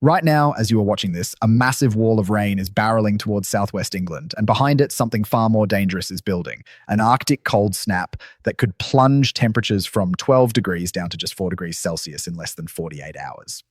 Right now, as you are watching this, a massive wall of rain is barreling towards southwest England, and behind it, something far more dangerous is building, an Arctic cold snap that could plunge temperatures from 12 degrees down to just 4 degrees Celsius in less than 48 hours.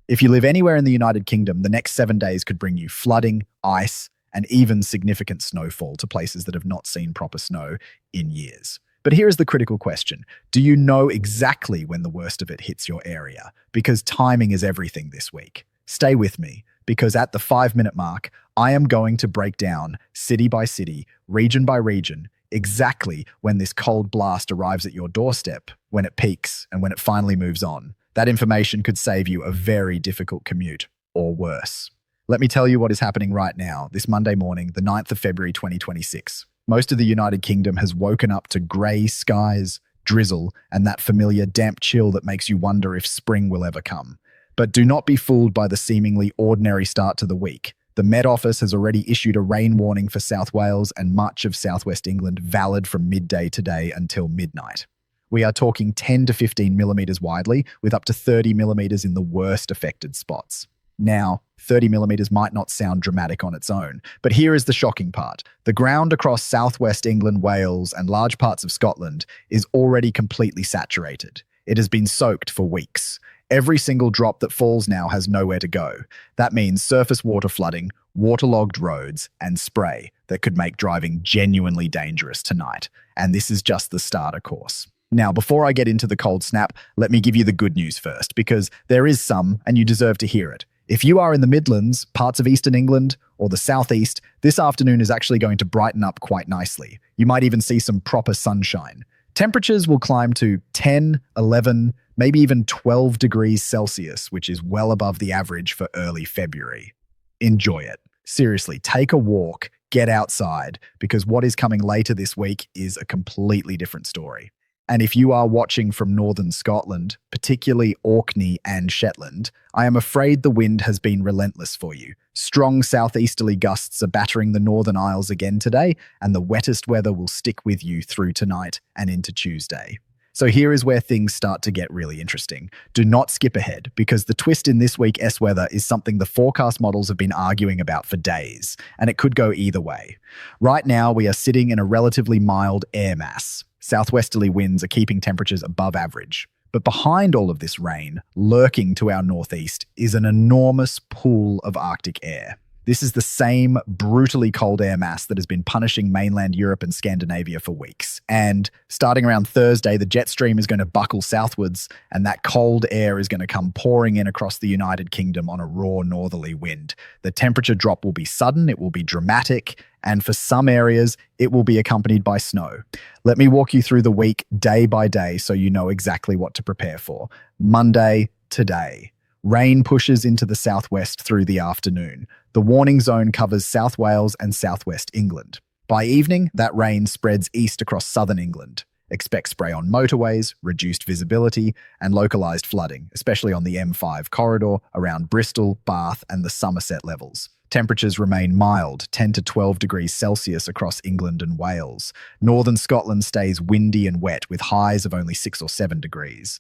If you live anywhere in the United Kingdom, the next 7 days could bring you flooding, ice, and even significant snowfall to places that have not seen proper snow in years. But here is the critical question. Do you know exactly when the worst of it hits your area? Because timing is everything this week. Stay with me, because at the 5-minute mark, I am going to break down, city by city, region by region, exactly when this cold blast arrives at your doorstep, when it peaks, and when it finally moves on. That information could save you a very difficult commute, or worse. Let me tell you what is happening right now, this Monday morning, the 9th of February 2026. Most of the United Kingdom has woken up to grey skies, drizzle, and that familiar damp chill that makes you wonder if spring will ever come. But do not be fooled by the seemingly ordinary start to the week. The Met Office has already issued a rain warning for South Wales and much of southwest England, valid from midday today until midnight. We are talking 10 to 15 millimetres widely, with up to 30 millimetres in the worst affected spots. Now, 30 millimetres might not sound dramatic on its own, but here is the shocking part. The ground across southwest England, Wales, and large parts of Scotland is already completely saturated. It has been soaked for weeks. Every single drop that falls now has nowhere to go. That means surface water flooding, waterlogged roads, and spray that could make driving genuinely dangerous tonight. And this is just the starter course. Now, before I get into the cold snap, let me give you the good news first, because there is some, and you deserve to hear it. If you are in the Midlands, parts of eastern England, or the southeast, this afternoon is actually going to brighten up quite nicely. You might even see some proper sunshine. Temperatures will climb to 10, 11, maybe even 12 degrees Celsius, which is well above the average for early February. Enjoy it. Seriously, take a walk, get outside, because what is coming later this week is a completely different story. And if you are watching from northern Scotland, particularly Orkney and Shetland, I am afraid the wind has been relentless for you. Strong southeasterly gusts are battering the Northern Isles again today, and the wettest weather will stick with you through tonight and into Tuesday. So here is where things start to get really interesting. Do not skip ahead, because the twist in this week's weather is something the forecast models have been arguing about for days, and it could go either way. Right now, we are sitting in a relatively mild air mass. Southwesterly winds are keeping temperatures above average. But behind all of this rain, lurking to our northeast, is an enormous pool of Arctic air. This is the same brutally cold air mass that has been punishing mainland Europe and Scandinavia for weeks. And starting around Thursday, the jet stream is going to buckle southwards, and that cold air is going to come pouring in across the United Kingdom on a raw northerly wind. The temperature drop will be sudden, it will be dramatic, and for some areas, it will be accompanied by snow. Let me walk you through the week day by day so you know exactly what to prepare for. Monday, today. Rain pushes into the southwest through the afternoon. The warning zone covers South Wales and southwest England. By evening, that rain spreads east across southern England. Expect spray on motorways, reduced visibility, and localised flooding, especially on the M5 corridor around Bristol, Bath, and the Somerset levels. Temperatures remain mild, 10 to 12 degrees Celsius across England and Wales. Northern Scotland stays windy and wet with highs of only 6 or 7 degrees.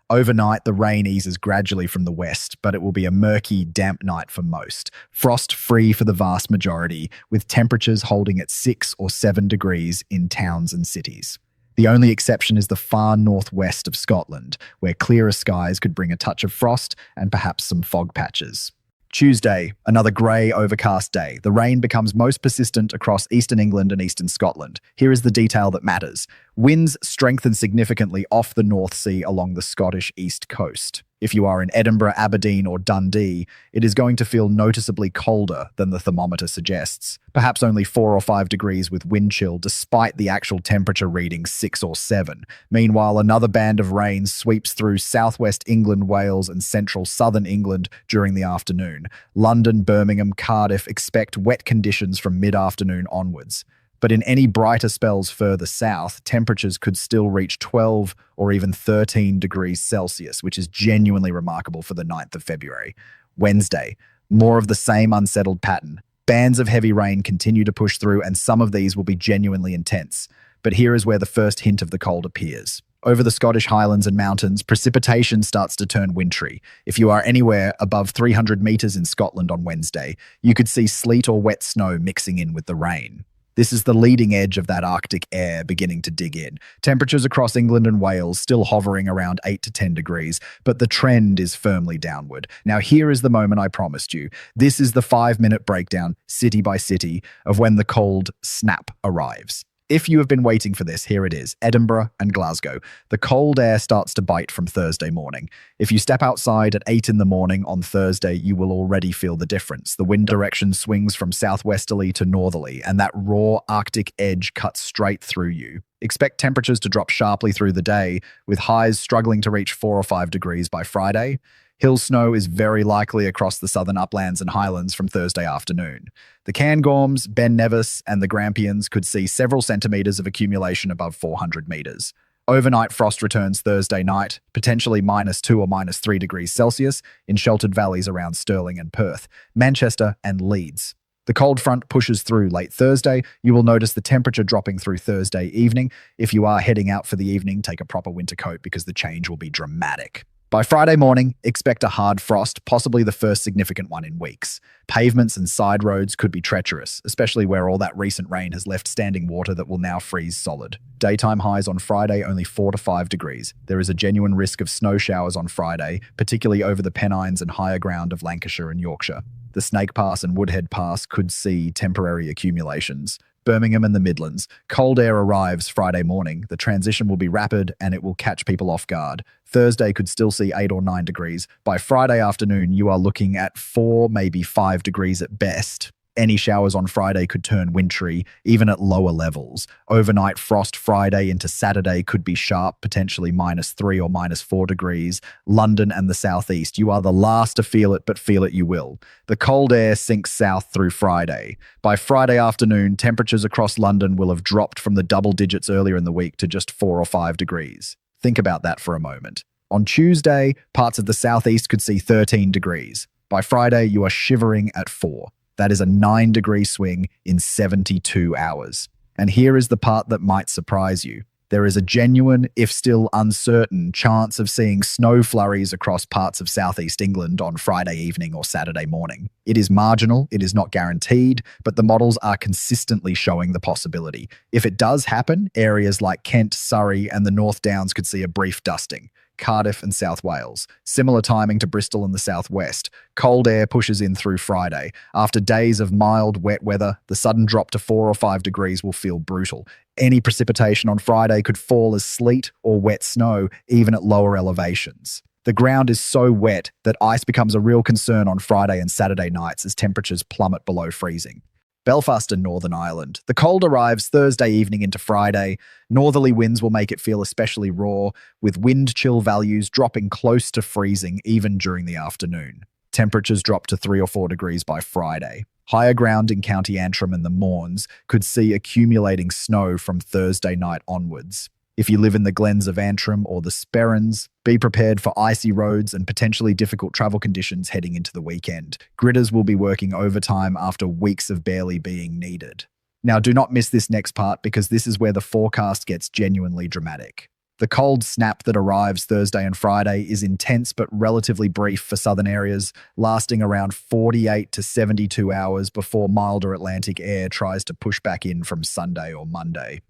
Overnight, the rain eases gradually from the west, but it will be a murky, damp night for most. Frost-free for the vast majority, with temperatures holding at 6 or 7 degrees in towns and cities. The only exception is the far northwest of Scotland, where clearer skies could bring a touch of frost and perhaps some fog patches. Tuesday, another grey, overcast day. The rain becomes most persistent across eastern England and eastern Scotland. Here is the detail that matters. Winds strengthen significantly off the North Sea along the Scottish east coast. If you are in Edinburgh, Aberdeen, or Dundee, it is going to feel noticeably colder than the thermometer suggests. Perhaps only 4 or 5 degrees with wind chill, despite the actual temperature reading 6 or 7. Meanwhile, another band of rain sweeps through southwest England, Wales, and central southern England during the afternoon. London, Birmingham, Cardiff expect wet conditions from mid-afternoon onwards. But in any brighter spells further south, temperatures could still reach 12 or even 13 degrees Celsius, which is genuinely remarkable for the 9th of February. Wednesday, more of the same unsettled pattern. Bands of heavy rain continue to push through, and some of these will be genuinely intense. But here is where the first hint of the cold appears. Over the Scottish Highlands and mountains, precipitation starts to turn wintry. If you are anywhere above 300 metres in Scotland on Wednesday, you could see sleet or wet snow mixing in with the rain. This is the leading edge of that Arctic air beginning to dig in. Temperatures across England and Wales still hovering around 8 to 10 degrees, but the trend is firmly downward. Now here is the moment I promised you. This is the 5-minute breakdown, city by city, of when the cold snap arrives. If you have been waiting for this, here it is. Edinburgh and Glasgow. The cold air starts to bite from Thursday morning. If you step outside at 8 in the morning on Thursday, you will already feel the difference. The wind direction swings from southwesterly to northerly, and that raw Arctic edge cuts straight through you. Expect temperatures to drop sharply through the day, with highs struggling to reach 4 or 5 degrees by Friday. Hill snow is very likely across the southern uplands and highlands from Thursday afternoon. The Cairngorms, Ben Nevis, and the Grampians could see several centimetres of accumulation above 400 metres. Overnight frost returns Thursday night, potentially -2 or -3 degrees Celsius in sheltered valleys around Stirling and Perth, Manchester and Leeds. The cold front pushes through late Thursday. You will notice the temperature dropping through Thursday evening. If you are heading out for the evening, take a proper winter coat because the change will be dramatic. By Friday morning, expect a hard frost, possibly the first significant one in weeks. Pavements and side roads could be treacherous, especially where all that recent rain has left standing water that will now freeze solid. Daytime highs on Friday only 4 to 5 degrees. There is a genuine risk of snow showers on Friday, particularly over the Pennines and higher ground of Lancashire and Yorkshire. The Snake Pass and Woodhead Pass could see temporary accumulations. Birmingham and the Midlands. Cold air arrives Friday morning. The transition will be rapid and it will catch people off guard. Thursday could still see 8 or 9 degrees. By Friday afternoon, you are looking at 4, maybe 5 degrees at best. Any showers on Friday could turn wintry, even at lower levels. Overnight frost Friday into Saturday could be sharp, potentially -3 or -4 degrees. London and the southeast, you are the last to feel it, but feel it you will. The cold air sinks south through Friday. By Friday afternoon, temperatures across London will have dropped from the double digits earlier in the week to just 4 or 5 degrees. Think about that for a moment. On Tuesday, parts of the southeast could see 13 degrees. By Friday, you are shivering at 4. That is a 9-degree swing in 72 hours. And here is the part that might surprise you. There is a genuine, if still uncertain, chance of seeing snow flurries across parts of southeast England on Friday evening or Saturday morning. It is marginal, it is not guaranteed, but the models are consistently showing the possibility. If it does happen, areas like Kent, Surrey, and the North Downs could see a brief dusting. Cardiff and South Wales. Similar timing to Bristol and the southwest. Cold air pushes in through Friday. After days of mild, wet weather, the sudden drop to 4 or 5 degrees will feel brutal. Any precipitation on Friday could fall as sleet or wet snow, even at lower elevations. The ground is so wet that ice becomes a real concern on Friday and Saturday nights as temperatures plummet below freezing. Belfast and Northern Ireland. The cold arrives Thursday evening into Friday. Northerly winds will make it feel especially raw, with wind chill values dropping close to freezing even during the afternoon. Temperatures drop to 3 or 4 degrees by Friday. Higher ground in County Antrim and the Mournes could see accumulating snow from Thursday night onwards. If you live in the glens of Antrim or the Sperrins, be prepared for icy roads and potentially difficult travel conditions heading into the weekend. Gritters will be working overtime after weeks of barely being needed. Now, do not miss this next part because this is where the forecast gets genuinely dramatic. The cold snap that arrives Thursday and Friday is intense but relatively brief for southern areas, lasting around 48 to 72 hours before milder Atlantic air tries to push back in from Sunday or Monday.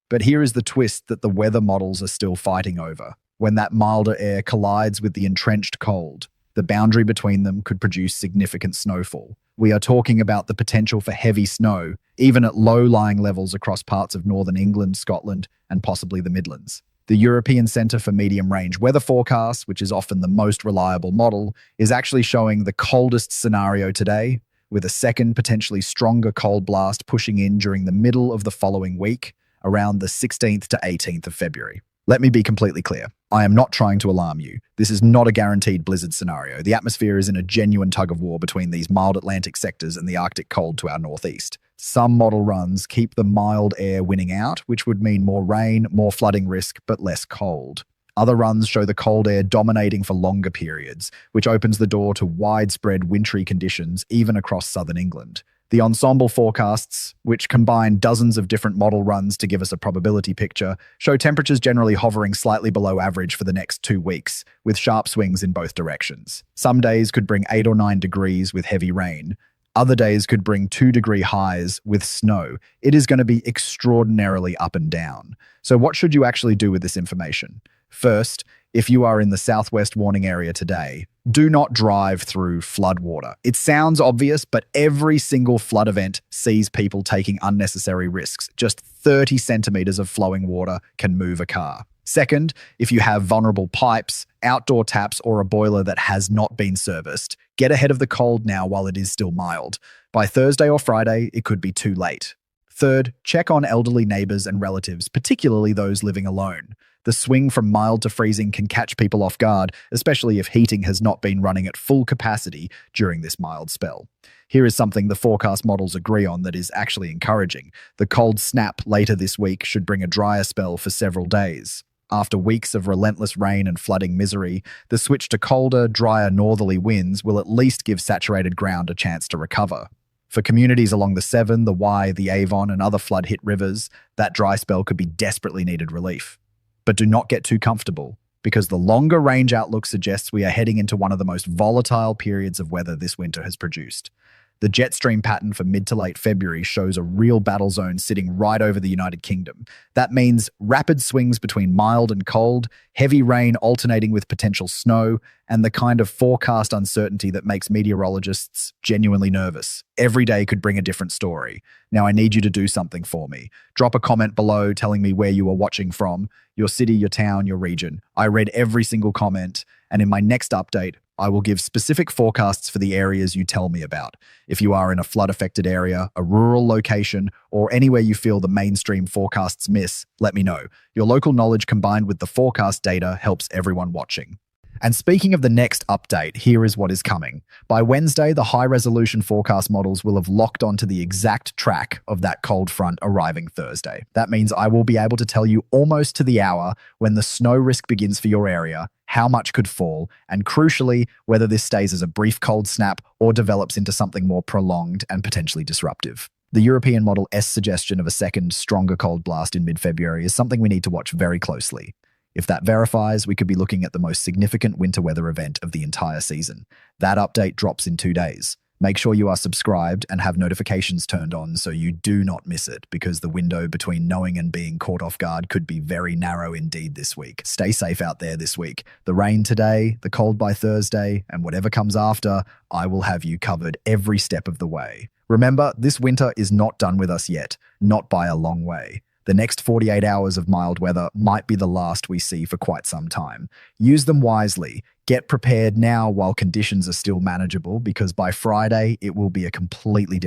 But here is the twist that the weather models are still fighting over. When that milder air collides with the entrenched cold, the boundary between them could produce significant snowfall. We are talking about the potential for heavy snow, even at low-lying levels across parts of northern England, Scotland, and possibly the Midlands. The European Centre for Medium-Range Weather Forecasts, which is often the most reliable model, is actually showing the coldest scenario today, with a second, potentially stronger cold blast pushing in during the middle of the following week, around the 16th to 18th of February. Let me be completely clear. I am not trying to alarm you. This is not a guaranteed blizzard scenario. The atmosphere is in a genuine tug-of-war between these mild Atlantic sectors and the Arctic cold to our northeast. Some model runs keep the mild air winning out, which would mean more rain, more flooding risk, but less cold. Other runs show the cold air dominating for longer periods, which opens the door to widespread wintry conditions even across southern England. The ensemble forecasts, which combine dozens of different model runs to give us a probability picture, show temperatures generally hovering slightly below average for the next 2 weeks, with sharp swings in both directions. Some days could bring 8 or 9 degrees with heavy rain. Other days could bring 2-degree highs with snow. It is going to be extraordinarily up and down. So what should you actually do with this information? First, if you are in the southwest warning area today, do not drive through floodwater. It sounds obvious, but every single flood event sees people taking unnecessary risks. Just 30 centimeters of flowing water can move a car. Second, if you have vulnerable pipes, outdoor taps, or a boiler that has not been serviced, get ahead of the cold now while it is still mild. By Thursday or Friday, it could be too late. Third, check on elderly neighbors and relatives, particularly those living alone. The swing from mild to freezing can catch people off guard, especially if heating has not been running at full capacity during this mild spell. Here is something the forecast models agree on that is actually encouraging. The cold snap later this week should bring a drier spell for several days. After weeks of relentless rain and flooding misery, the switch to colder, drier northerly winds will at least give saturated ground a chance to recover. For communities along the Severn, the Wye, the Avon, and other flood-hit rivers, that dry spell could be desperately needed relief. But do not get too comfortable, because the longer range outlook suggests we are heading into one of the most volatile periods of weather this winter has produced. The jet stream pattern for mid to late February shows a real battle zone sitting right over the United Kingdom. That means rapid swings between mild and cold, heavy rain alternating with potential snow, and the kind of forecast uncertainty that makes meteorologists genuinely nervous. Every day could bring a different story. Now I need you to do something for me. Drop a comment below telling me where you are watching from, your city, your town, your region. I read every single comment, and in my next update, I will give specific forecasts for the areas you tell me about. If you are in a flood-affected area, a rural location, or anywhere you feel the mainstream forecasts miss, let me know. Your local knowledge combined with the forecast data helps everyone watching. And speaking of the next update, here is what is coming. By Wednesday, the high-resolution forecast models will have locked onto the exact track of that cold front arriving Thursday. That means I will be able to tell you almost to the hour when the snow risk begins for your area, how much could fall, and crucially, whether this stays as a brief cold snap or develops into something more prolonged and potentially disruptive. The European Model S suggestion of a second, stronger cold blast in mid-February is something we need to watch very closely. If that verifies, we could be looking at the most significant winter weather event of the entire season. That update drops in 2 days. Make sure you are subscribed and have notifications turned on so you do not miss it, because the window between knowing and being caught off guard could be very narrow indeed this week. Stay safe out there this week. The rain today, the cold by Thursday, and whatever comes after, I will have you covered every step of the way. Remember, this winter is not done with us yet, not by a long way. The next 48 hours of mild weather might be the last we see for quite some time. Use them wisely. Get prepared now while conditions are still manageable, because by Friday, it will be a completely different